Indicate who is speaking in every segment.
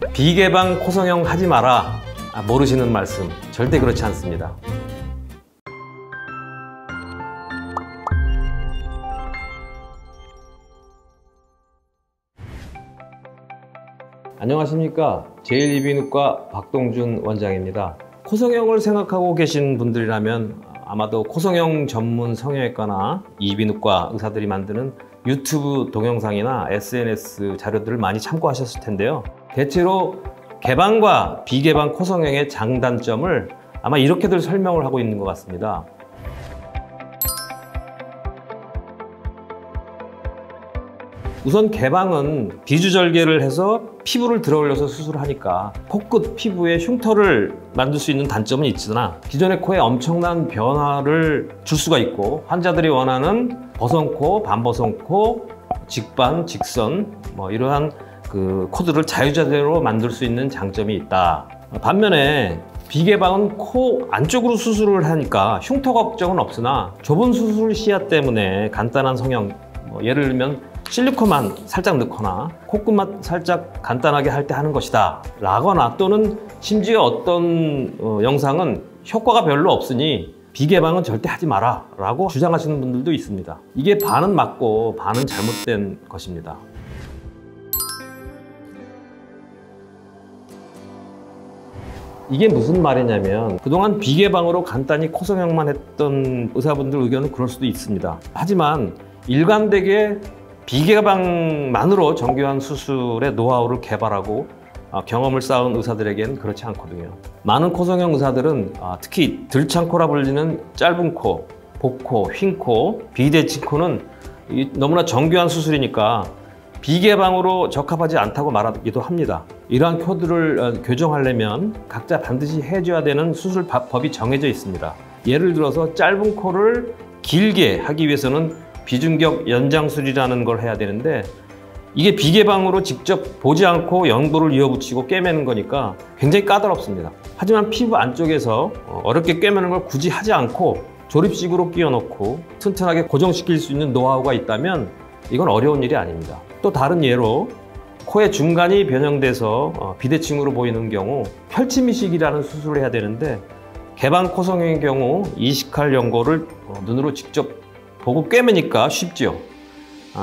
Speaker 1: 비개방 코성형 하지 마라. 모르시는 말씀. 절대 그렇지 않습니다. 안녕하십니까. 제1이비인후과 박동준 원장입니다. 코성형을 생각하고 계신 분들이라면 아마도 코성형 전문 성형외과나 이비인후과 의사들이 만드는 유튜브 동영상이나 SNS 자료들을 많이 참고하셨을 텐데요. 대체로 개방과 비개방 코성형의 장단점을 아마 이렇게들 설명을 하고 있는 것 같습니다. 우선 개방은 비주절개를 해서 피부를 들어 올려서 수술하니까 코끝 피부에 흉터를 만들 수 있는 단점은 있으나 기존의 코에 엄청난 변화를 줄 수가 있고 환자들이 원하는 버선코, 반버선코, 직반, 직선 이러한 그 코드를 자유자재로 만들 수 있는 장점이 있다. 반면에 비개방은 코 안쪽으로 수술을 하니까 흉터 걱정은 없으나 좁은 수술 시야 때문에 간단한 성형, 예를 들면 실리콘만 살짝 넣거나 코끝만 살짝 간단하게 할 때 하는 것이다 라거나, 또는 심지어 어떤 영상은 효과가 별로 없으니 비개방은 절대 하지 마라 라고 주장하시는 분들도 있습니다. 이게 반은 맞고 반은 잘못된 것입니다. 이게 무슨 말이냐면, 그동안 비개방으로 간단히 코성형만 했던 의사분들 의견은 그럴 수도 있습니다. 하지만 일관되게 비개방만으로 정교한 수술의 노하우를 개발하고 경험을 쌓은 의사들에겐 그렇지 않거든요. 많은 코성형 의사들은 특히 들창코라 불리는 짧은 코, 복코, 휜코, 비대칭코는 너무나 정교한 수술이니까 비개방으로 적합하지 않다고 말하기도 합니다. 이러한 코드를 교정하려면 각자 반드시 해줘야 되는 수술법이 정해져 있습니다. 예를 들어서 짧은 코를 길게 하기 위해서는 비중격 연장술이라는 걸 해야 되는데, 이게 비개방으로 직접 보지 않고 연고를 이어붙이고 꿰매는 거니까 굉장히 까다롭습니다. 하지만 피부 안쪽에서 어렵게 꿰매는 걸 굳이 하지 않고 조립식으로 끼워놓고 튼튼하게 고정시킬 수 있는 노하우가 있다면 이건 어려운 일이 아닙니다. 또 다른 예로 코의 중간이 변형돼서 비대칭으로 보이는 경우 펼침이식이라는 수술을 해야 되는데, 개방 코성형의 경우 이식할 연고를 눈으로 직접 보고 꿰매니까 쉽죠.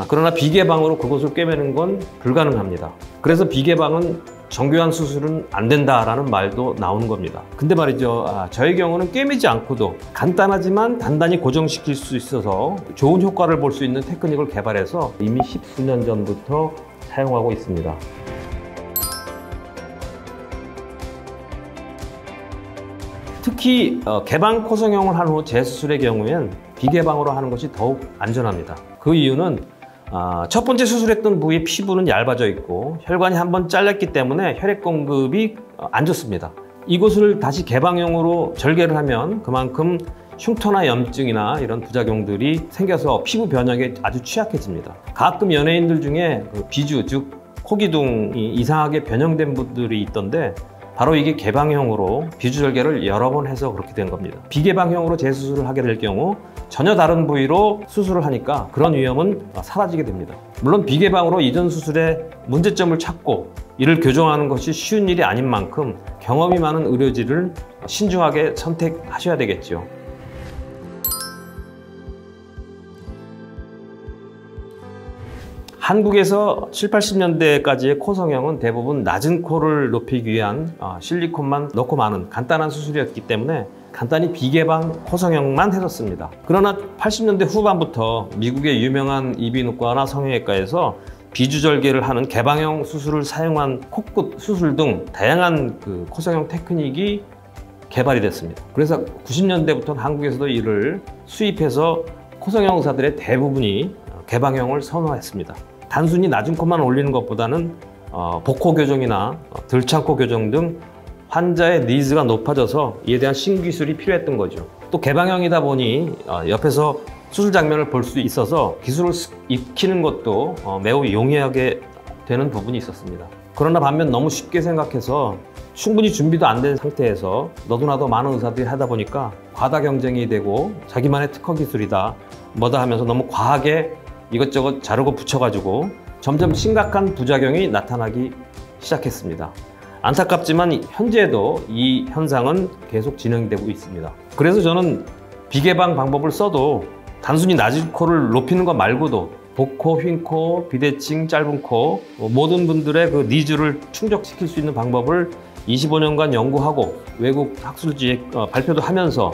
Speaker 1: 그러나 비개방으로 그것을 꿰매는 건 불가능합니다. 그래서 비개방은 정교한 수술은 안 된다라는 말도 나오는 겁니다. 근데 말이죠, 저의 경우는 꿰매지 않고도 간단하지만 단단히 고정시킬 수 있어서 좋은 효과를 볼 수 있는 테크닉을 개발해서 이미 10수년 전부터 사용하고 있습니다. 특히 개방 코성형을 한 후 재수술의 경우엔 비개방으로 하는 것이 더욱 안전합니다. 그 이유는 첫 번째 수술했던 부위 피부는 얇아져 있고 혈관이 한번 잘렸기 때문에 혈액 공급이 안 좋습니다. 이곳을 다시 개방형으로 절개를 하면 그만큼 흉터나 염증이나 이런 부작용들이 생겨서 피부 변형에 아주 취약해집니다. 가끔 연예인들 중에 비주, 즉 코기둥이 이상하게 변형된 분들이 있던데, 바로 이게 개방형으로 비주절개를 여러 번 해서 그렇게 된 겁니다. 비개방형으로 재수술을 하게 될 경우 전혀 다른 부위로 수술을 하니까 그런 위험은 사라지게 됩니다. 물론 비개방으로 이전 수술의 문제점을 찾고 이를 교정하는 것이 쉬운 일이 아닌 만큼 경험이 많은 의료진을 신중하게 선택하셔야 되겠죠. 한국에서 7, 80년대까지의 코성형은 대부분 낮은 코를 높이기 위한 실리콘만 넣고 마는 간단한 수술이었기 때문에 간단히 비개방 코성형만 해줬습니다. 그러나 80년대 후반부터 미국의 유명한 이비인후과나 성형외과에서 비주절개를 하는 개방형 수술을 사용한 코끝 수술 등 다양한 코성형 테크닉이 개발이 됐습니다. 그래서 90년대부터 한국에서도 이를 수입해서 코성형 의사들의 대부분이 개방형을 선호했습니다. 단순히 낮은 코만 올리는 것보다는 복코 교정이나 들창코 교정 등 환자의 니즈가 높아져서 이에 대한 신기술이 필요했던 거죠. 또 개방형이다 보니 옆에서 수술 장면을 볼 수 있어서 기술을 익히는 것도 매우 용이하게 되는 부분이 있었습니다. 그러나 반면 너무 쉽게 생각해서 충분히 준비도 안 된 상태에서 너도나도 많은 의사들이 하다 보니까 과다 경쟁이 되고 자기만의 특허 기술이다 뭐다 하면서 너무 과하게 이것저것 자르고 붙여가지고 점점 심각한 부작용이 나타나기 시작했습니다. 안타깝지만 현재도 이 현상은 계속 진행되고 있습니다. 그래서 저는 비개방 방법을 써도 단순히 낮은 코를 높이는 것 말고도 복코, 휜코, 비대칭, 짧은 코 모든 분들의 그 니즈를 충족시킬 수 있는 방법을 25년간 연구하고 외국 학술지에 발표도 하면서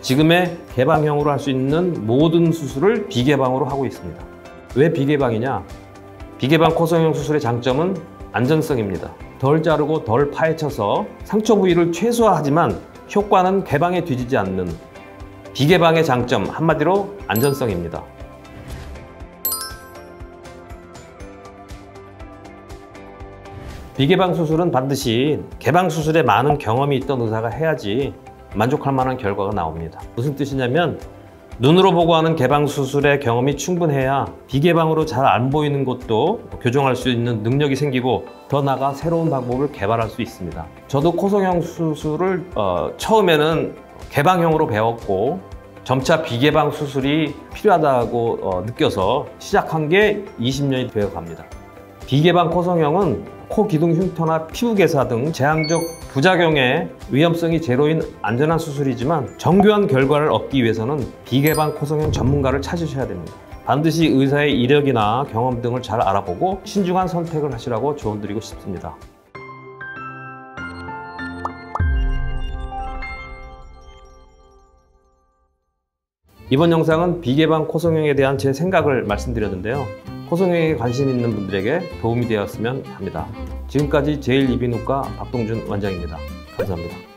Speaker 1: 지금의 개방형으로 할 수 있는 모든 수술을 비개방으로 하고 있습니다. 왜 비개방이냐? 비개방 코성형 수술의 장점은 안전성입니다. 덜 자르고 덜 파헤쳐서 상처 부위를 최소화하지만 효과는 개방에 뒤지지 않는 비개방의 장점, 한마디로 안전성입니다. 비개방 수술은 반드시 개방 수술에 많은 경험이 있던 의사가 해야지 만족할 만한 결과가 나옵니다. 무슨 뜻이냐면 눈으로 보고 하는 개방 수술의 경험이 충분해야 비개방으로 잘 안 보이는 것도 교정할 수 있는 능력이 생기고 더 나아가 새로운 방법을 개발할 수 있습니다. 저도 코성형 수술을 처음에는 개방형으로 배웠고 점차 비개방 수술이 필요하다고 느껴서 시작한 게 20년이 되어 갑니다. 비개방 코성형은 코 기둥 흉터나 피부 개사 등 재앙적 부작용의 위험성이 제로인 안전한 수술이지만 정교한 결과를 얻기 위해서는 비개방 코성형 전문가를 찾으셔야 됩니다. 반드시 의사의 이력이나 경험 등을 잘 알아보고 신중한 선택을 하시라고 조언드리고 싶습니다. 이번 영상은 비개방 코성형에 대한 제 생각을 말씀드렸는데요. 코성형에 관심 있는 분들에게 도움이 되었으면 합니다. 지금까지 제1이비인후과 박동준 원장입니다. 감사합니다.